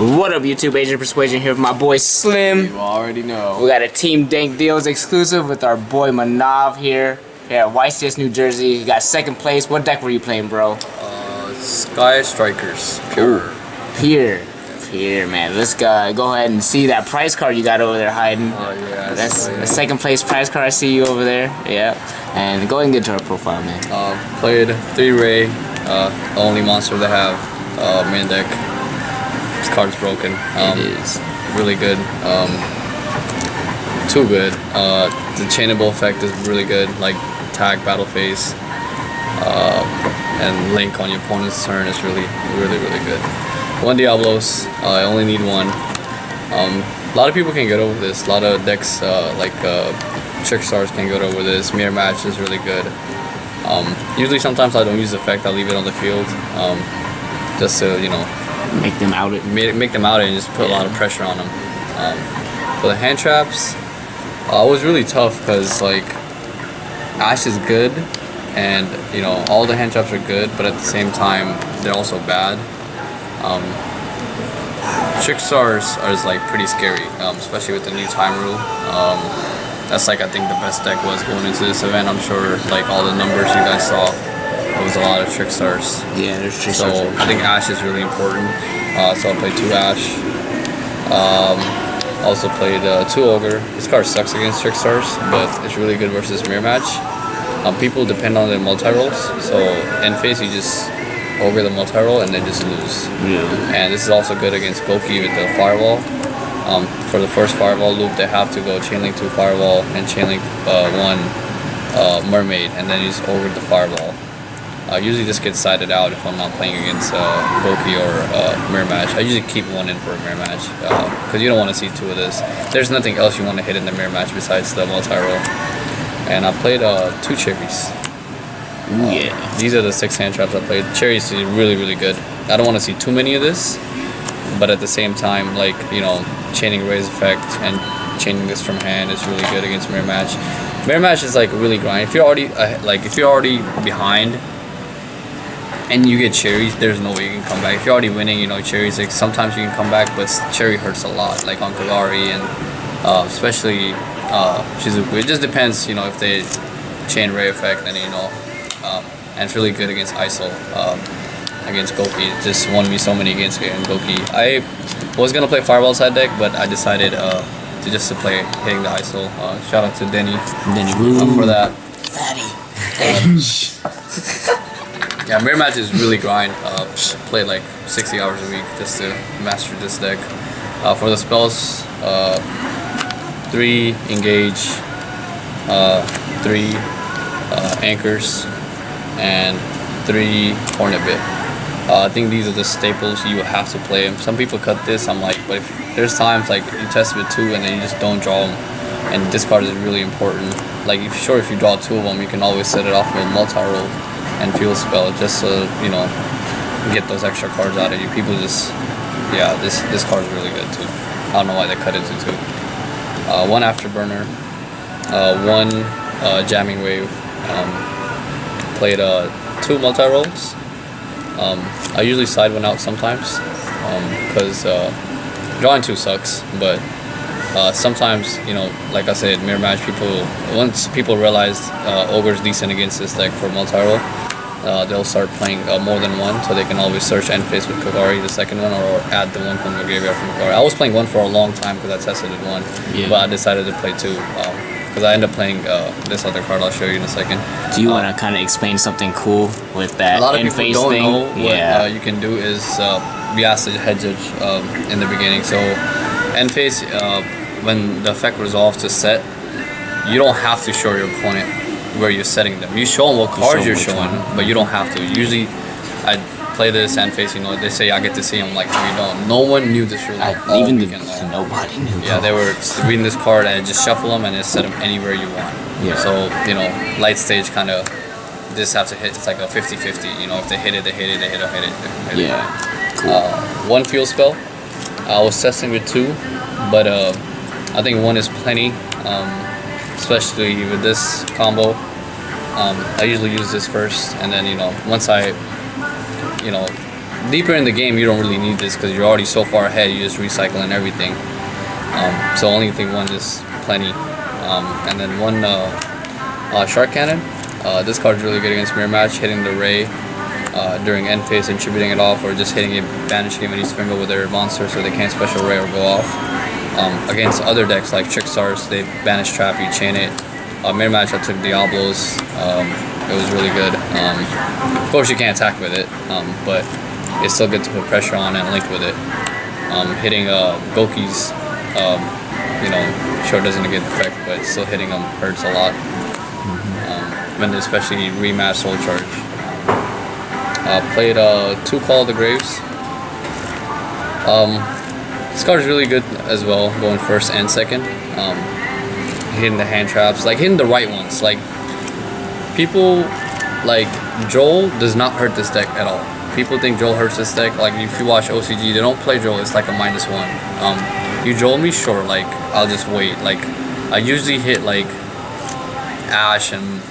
What up, YouTube? Agent Persuasion here with my boy Slim. You already know. We got a Team Dank Deals exclusive with our boy Manav here at YCS, New Jersey. You got second place. What deck were you playing, bro? Sky Strikers. Pure. Pure, man. Let's go ahead and see that prize card you got over there hiding. Oh, yeah. That's the second place prize card. I see you over there. Yeah. And go ahead and get to our profile, man. Played 3-Ray. Only monster they have. Main deck. This card's broken. It is. Really good. Too good. The chainable effect is really good. Like tag battle phase. And link on your opponent's turn is really good. 1 Diablos, I only need one. A lot of people can get over this. A lot of decks like Trick Stars can get over this. Mirror Match is really good. Usually sometimes I don't use the effect, I leave it on the field. Just to, you know, make them out and just put a lot of pressure on them. For the hand traps, it was really tough because like Ash is good and you know all the hand traps are good, but at the same time they're also bad. Trick Stars is like pretty scary, especially with the new time rule. That's like I think the best deck was going into this event. I'm sure like all the numbers you guys saw, it was a lot of Trick Stars. Yeah, there's Trick Stars. So I think Ash is really important. So I played 2 Ash. Also played 2 Ogre. This card sucks against Trick Stars, but it's really good versus Mirror Match. People depend on their multi-rolls, so in face you just Ogre the multi-roll and then just lose. Yeah. And this is also good against Goki with the Firewall. For the first Firewall loop, they have to go Chainlink 2 Firewall and Chainlink 1 Mermaid, and then you just Ogre the Firewall. Usually this gets sided out if I'm not playing against Goki or Mirror Match. I usually keep one in for a Mirror Match because you don't want to see 2 of this. There's nothing else you want to hit in the Mirror Match besides the multi-roll. And I played 2 Cherries. Ooh, yeah. These are the 6 hand traps I played. Cherries is really good. I don't want to see too many of this, but at the same time, like, you know, chaining Raise effect and chaining this from hand is really good against Mirror Match. Mirror Match is like really grind. If you're already behind and you get Cherries, there's no way you can come back. If you're already winning, you know, Cherries, like, sometimes you can come back, but Cherry hurts a lot, like on Kagari and especially Shizuku. It just depends, you know, if they chain Ray effect, and you know, and it's really good against ISO. Against Goki, it just won me so many against Goki. I was gonna play Fireball side deck, but I decided to play hitting the ISO. Shout out to Denny for that. Yeah, Mirror Match is really grind. Play like 60 hours a week just to master this deck. For the spells, 3 Engage, 3 Anchors, and 3 Hornet Bit. I think these are the staples you have to play. And some people cut this, I'm like, but if there's times like you test with 2 and then you just don't draw them, and this card is really important. Like, if you draw 2 of them, you can always set it off with a multi-roll and field spell just to, you know, get those extra cards out of you. People just, yeah, this card is really good too. I don't know why they cut it to 2. 1 Afterburner, 1 Jamming Wave. Played 2 multi-rolls. I usually side one out sometimes because drawing 2 sucks, but sometimes, you know, like I said, Mirror Match, once people realize Ogre's decent against this deck for multi-roll, they'll start playing more than 1, so they can always search end phase with Kagari, the second one, or add the one from the graveyard from Kagari. I was playing 1 for a long time because I tested it 1, but I decided to play 2 because I ended up playing this other card I'll show you in a second. Do you want to kind of explain something cool with that? A lot of people don't thing? know what you can do is we asked the head judge in the beginning. So end phase, when the effect resolves to set, you don't have to show your opponent where you're setting them. You show them what cards you're showing, but you don't have to. Usually, I play this end phase, you know, they say I get to see them, like, no, you don't. No one knew this rule. Nobody knew. Yeah, they were reading this card and just shuffle them and just set them anywhere you want. Yeah. So, you know, light stage kind of just have to hit. It's like a 50-50. You know, if they hit it, they hit it. They hit it. Yeah. Cool. 1 field spell. I was testing with 2, but I think 1 is plenty. Especially with this combo. I usually use this first, and then, you know, once I, you know, deeper in the game, you don't really need this because you're already so far ahead. You just recycle and everything. So only thing one is plenty. And then one Shark Cannon. This card is really good against mirror match, hitting the Ray during end phase and tributing it off, or just hitting a banish game and East Finger with their monster so they can't special Ray or go off. Against other decks like Trickstars, they banish trap, you chain it. Mirror match, I took Diablos. It was really good. Of course, you can't attack with it, but it's still good to put pressure on and link with it. Hitting Goki's, sure doesn't get the effect, but still hitting them hurts a lot. When especially rematch Soul Charge. Played 2 Call of the Graves. This card is really good as well, going first and second. Hitting the hand traps, like hitting the right ones. Like people, like Joel does not hurt this deck at all. People think Joel hurts this deck. Like if you watch OCG, they don't play Joel. It's like a -1. You Joel me, sure. Like I'll just wait. Like I usually hit like Ash and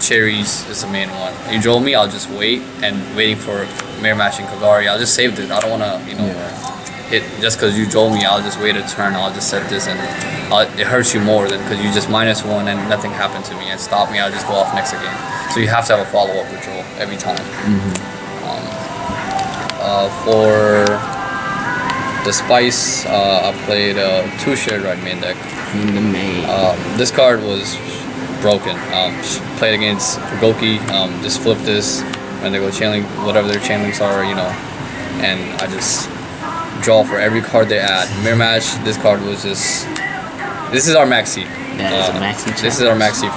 Cherries is the main one. You Joel me, I'll just wait and waiting for mirror matching Kagari. I'll just save it. I don't wanna hit just because you Joel me. I'll just wait a turn. I'll just set this and it hurts you more than because you just -1 and nothing happened to me and stop me. I'll just go off next again. So you have to have a follow up with Joel every time. For the Spice, I played 2 Shared Ride main deck. In the main. This card was broken. Played against Goki, just flip this when they go chainlink, whatever their chainlinks are, and I just draw for every card they add. Mirror match, this card was just. This is our maxi. That is a maxi. This is our maxi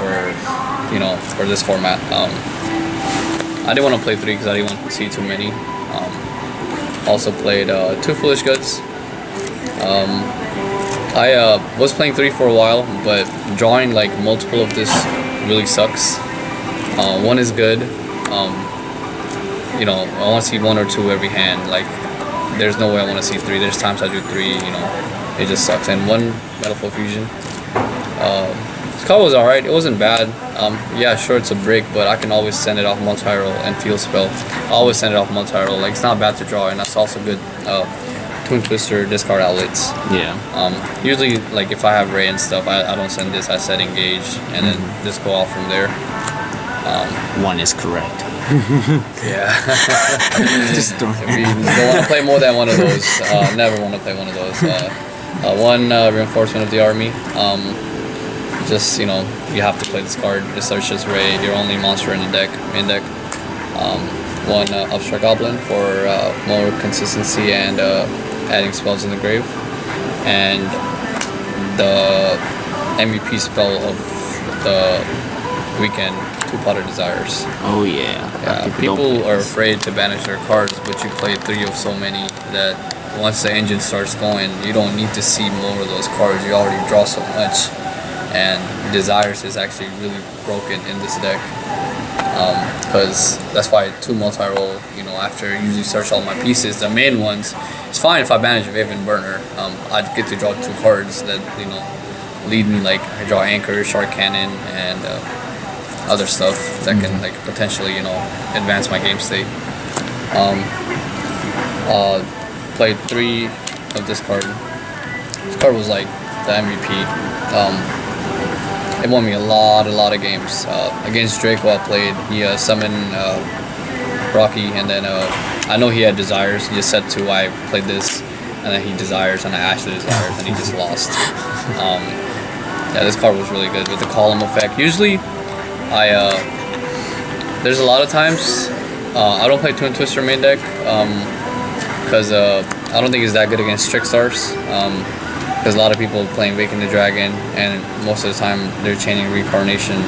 for this format. I didn't want to play 3 because I didn't want to see too many. Also played 2 Foolish Guts. I was playing 3 for a while, but drawing like multiple of this really sucks. 1 is good. I want to see 1 or 2 every hand. Like, there's no way I want to see 3. There's times I do 3. It just sucks. And 1 Metalfoil Fusion. This card was alright. It wasn't bad. Yeah, sure, it's a break, but I can always send it off multi-roll and field spell. I always send it off multi-roll. Like, it's not bad to draw, and that's also good. Twin Twister, discard outlets. Yeah. Usually, like if I have Ray and stuff, I don't send this. I set engage, and then just go off from there. 1 is correct. Yeah. Just don't. We don't want to play more than one of those. Never want to play one of those. 1 reinforcement of the army. Just you have to play this card. It searches Ray, your only monster in the deck, main deck. 1 Upstart Goblin for more consistency and adding spells in the grave, and the MVP spell of the weekend, 2 Potter Desires. Oh yeah. People are afraid to banish their cards, but you play 3 of so many that once the engine starts going, you don't need to see more of those cards. You already draw so much, and Desires is actually really broken in this deck. Because that's why 2 multi-roll, after I usually search all my pieces, the main ones, it's fine if I banish Vaven Burner. I'd get to draw 2 cards that, lead me, like I draw Anchor, Shark Cannon, and other stuff that can, like, potentially, advance my game state. Played 3 of this card. This card was, like, the MVP. It won me a lot of games. Against Draco, I played. He summoned Rocky, and then I know he had Desires. He just said 2. I played this, and then he Desires, and I Ashed the Desires, and he just lost. Yeah, this card was really good with the column effect. Usually, there's a lot of times I don't play Twin Twister main deck because I don't think it's that good against Trickstars. Because a lot of people playing Waking the Dragon, and most of the time they're chaining Reincarnation.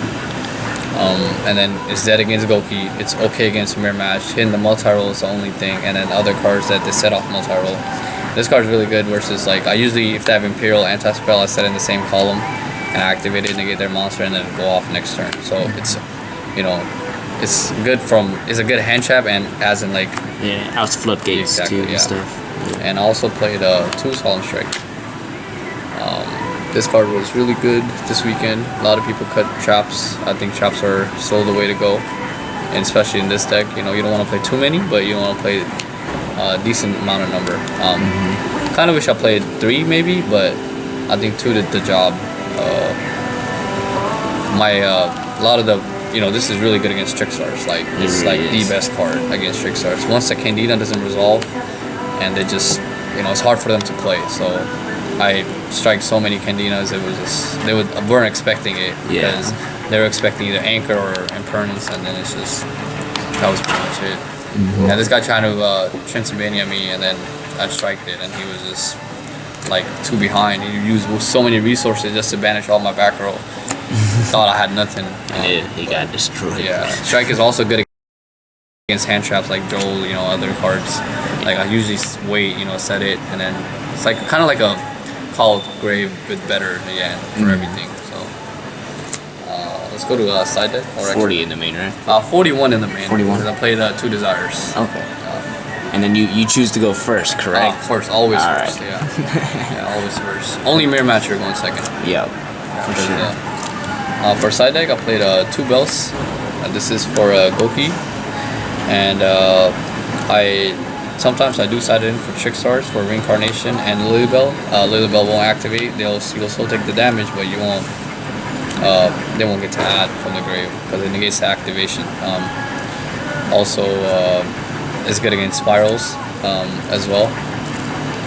And then it's dead against Goki. It's okay against Mirror Match. Hitting the multi-roll is the only thing, and then other cards that they set off multi-roll. This card is really good versus, like, I usually, if they have Imperial anti-spell, I set in the same column and activate it and get their monster and then go off next turn. So it's, it's good it's a good hand trap, and as in, like... Yeah, out Floodgates too and stuff. Yeah. And I also played 2 Solemn Strike. This card was really good this weekend. A lot of people cut traps. I think traps are still the way to go, and especially in this deck. You don't want to play too many, but you don't want to play decent amount of number. Kind of wish I played 3 maybe, but I think 2 did the job. A lot of the, this is really good against Trickstars. Like, it's like the best card against Trickstars. Once the Candida doesn't resolve, and they just, it's hard for them to play. So I strike so many Candinas, it was just, weren't expecting it. Because they were expecting either Anchor or Impermanence, and then it's just, that was pretty much it. And this guy trying to Transylvania me, and then I striked it, and he was just like 2 behind. He used so many resources just to banish all my back row. Thought I had nothing. He got destroyed. Yeah, strike is also good against hand traps like Joel, other cards. Like I usually wait, set it, and then it's like kind of like a Call of Grave but better again for everything. So let's go to side deck. 40 in the main, right? 41 in the main. 41. Because I played 2 Desires. Okay. And then you choose to go first, correct? First, always All first. right. Yeah, always first. Only mirror match you're going second. Yep. For sure. Yeah. For side deck, I played 2 Bells. This is for Goki, and sometimes I do side it in for Trickstars for Reincarnation and Lilybell. Lilybell won't activate. You'll still take the damage, but you won't. They won't get to add from the grave because it negates the activation. Also, it's good against Spirals as well.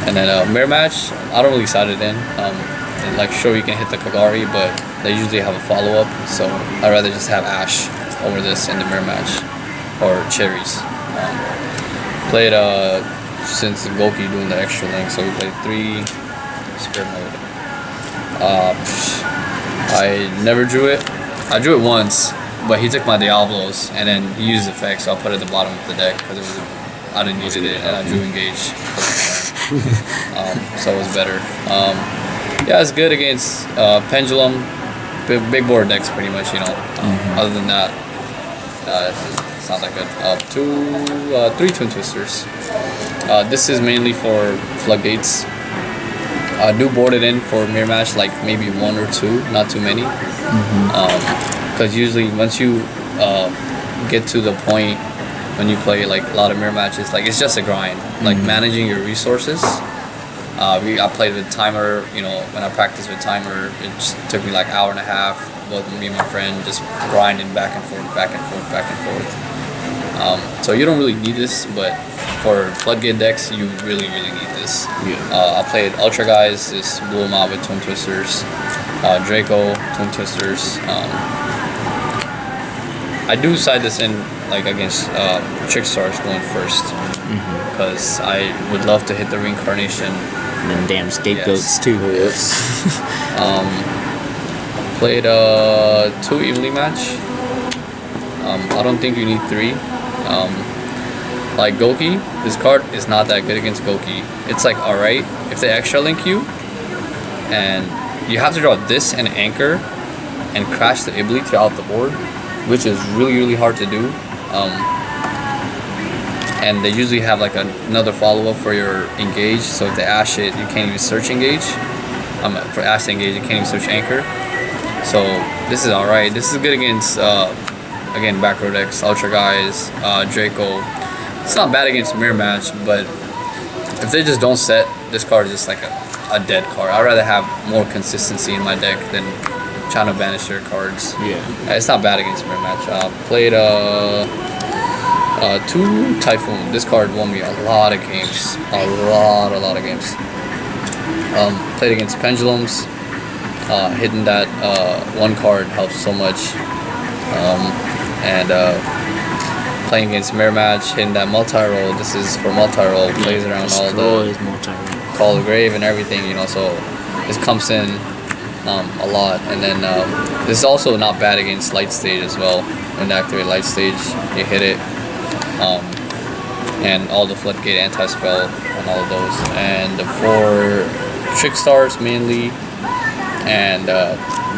And then mirror match, I don't really side it in. And like sure you can hit the Kagari, but they usually have a follow up, so I'd rather just have Ash over this in the mirror match or Cherries. Played since Goki doing the extra link, so we played 3 Spirit Mode. I never drew it. I drew it once, but he took my Diablos and then he used effects, so I put it at the bottom of the deck because I didn't use it and I drew Engage. So it was better. Yeah, it's good against Pendulum, big board decks pretty much, Other than that, it's not that good. 3 Twin Twisters. This is mainly for Floodgates. I do board it in for mirror match, like maybe 1 or 2, not too many. Because usually once you get to the point when you play like a lot of mirror matches, like it's just a grind. Like managing your resources. I played with timer, when I practiced with timer, it just took me like 1.5 hours, both me and my friend just grinding back and forth, back and forth, back and forth. So you don't really need this, but for Floodgate decks, you really, really need this. I played Ultra Guys, just blew them out with Twin Twisters, Draco, Twin Twisters. I do side this in like against Trickstars going first, because I would love to hit the Reincarnation. And then damn Scapegoats too. Played 2 evenly match. I don't think you need 3. Like Goki, this card is not that good against Goki. It's like alright if they extra link you, and you have to draw this and Anchor and crash the Ibli to out the board, which is really, really hard to do. And they usually have like another follow-up for your Engage, so if they Ash it, you can't even search Engage. For Ash to Engage, you can't even search Anchor. So this is alright. This is good against, again, back row decks, Ultra Guys, Draco. It's not bad against mirror match, but if they just don't set, this card is just like a dead card. I'd rather have more consistency in my deck than trying to banish their cards. It's not bad against mirror match. Played 2 Typhoon. This card won me a lot of games. A lot of games. Played against Pendulums. Hitting that 1 card helps so much. Playing against mirror match, hitting that multi-roll. This is for multi-roll. Plays around all the Call of Grave and everything, so this comes in a lot. And then this is also not bad against Light Stage as well. When they activate Light Stage, you hit it. And all the Floodgate anti-spell and all of those. And for Trickstars mainly, and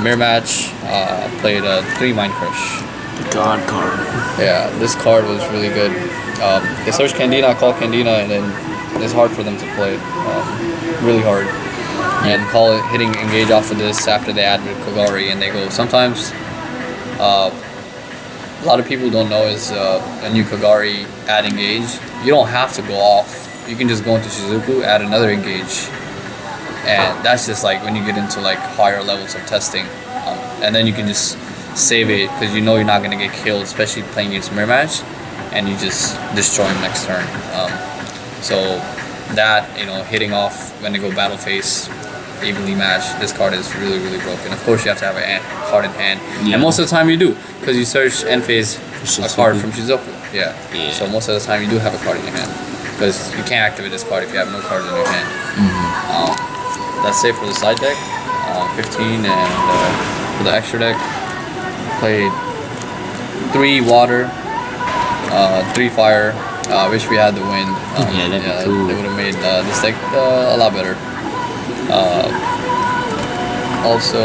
mirror match, played 3 Mind Crush. God card. Yeah, this card was really good. They search Candina, call Candina, and then it's hard for them to play. Really hard. And hitting Engage off of this after they add with Kagari, and they go sometimes a lot of people don't know is a new Kagari add engage. You don't have to go off. You can just go into Shizuku, add another engage, and that's just like when you get into like higher levels of testing, and then you can just save it because you know you're not gonna get killed, especially playing against mirror match, and you just destroy him next turn. So that, you know, hitting off when they go battle phase, evenly matched, this card is really broken. Of course you have to have a card in hand, and most of the time you do, because you search end phase a card from Shizuku. Yeah. So most of the time you do have a card in your hand, because you can't activate this card if you have no cards in your hand. That's it for the side deck. 15, and for the extra deck, played 3 water, 3 fire. I wish we had the wind. That'd be cool. They would have made this deck a lot better. Also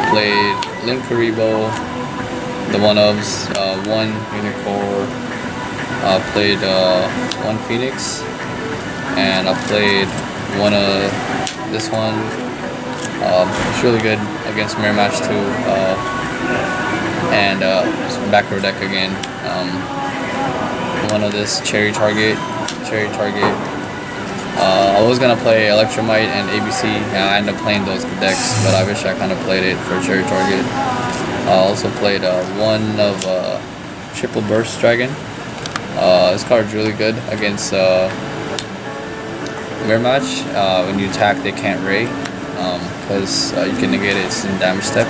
played Link Karibo, the one-ofs, 1 Unicorn, played 1 Phoenix, and I played one of this one. It's really good against mirror match too, and back row deck again. One of this cherry target. I was gonna play Electromite and ABC, and I ended up playing those decks, but I wish I kind of played it for cherry target. I also played one of Triple Burst Dragon. This card's really good against mirror match. When you attack, they can't ray, because you can negate its damage step,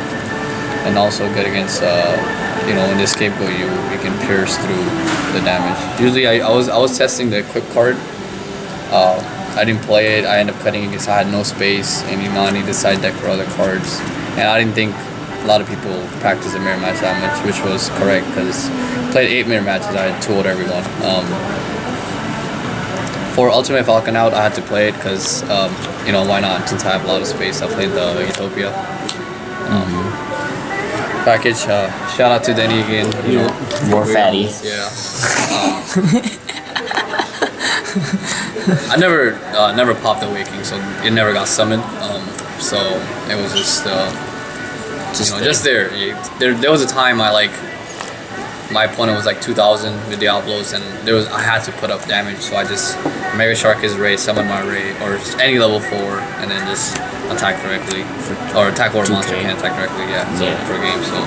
and also good against you know, when they scapegoat you, you can pierce through the damage. Usually I was testing the equip card. I didn't play it. I ended up cutting it because I had no space, and you know, I need the side deck for other cards, and I didn't think a lot of people practice the mirror match that much, which was correct, because I played 8 mirror matches. I had 2-0'd everyone. For Ultimate Falcon out, I had to play it because you know, why not? Since I have a lot of space, I played the Utopia package. Shout out to Denny again. You know, More fatty. Yeah. I never popped Awakening, so it never got summoned. So it was just you know, just there. There was a time my opponent was like 2,000 with Diablos, and I had to put up damage, so I just Mega Shark his Ray, summon my Ray, or any level 4, and then just attack directly, or attack or monster can't attack directly. For a game, so I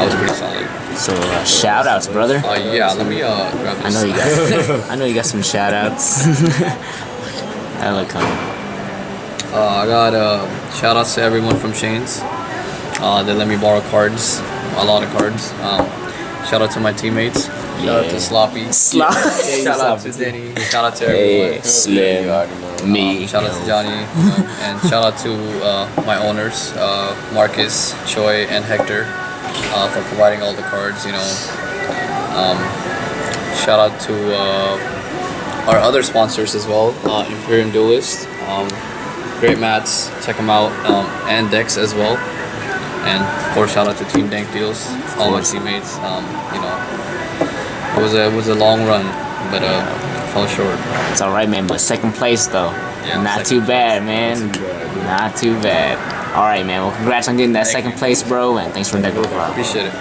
was pretty solid. So shout outs, brother. Yeah, let me grab this. I know you got some shout outs. I look coming. I got shout outs to everyone from Shane's. They let me borrow cards, a lot of cards. Shout out to my teammates. Shout out to Sloppy. Shout out to Denny. Shout out to everyone. Slim. Me. Shout out to Johnny. And shout out to my owners, Marcus, Choi, and Hector, for providing all the cards. You know. Shout out to our other sponsors as well, Imperium Duelist, great mats, check them out, and decks as well. And of course, shout out to Team Dank Deals, all my teammates. You know, it was a long run, but fell short. It's all right, man. But second place though, not too bad, man. Not too bad. All right, man. Well, congrats on getting that second place, bro, and thanks for the deck. Appreciate it.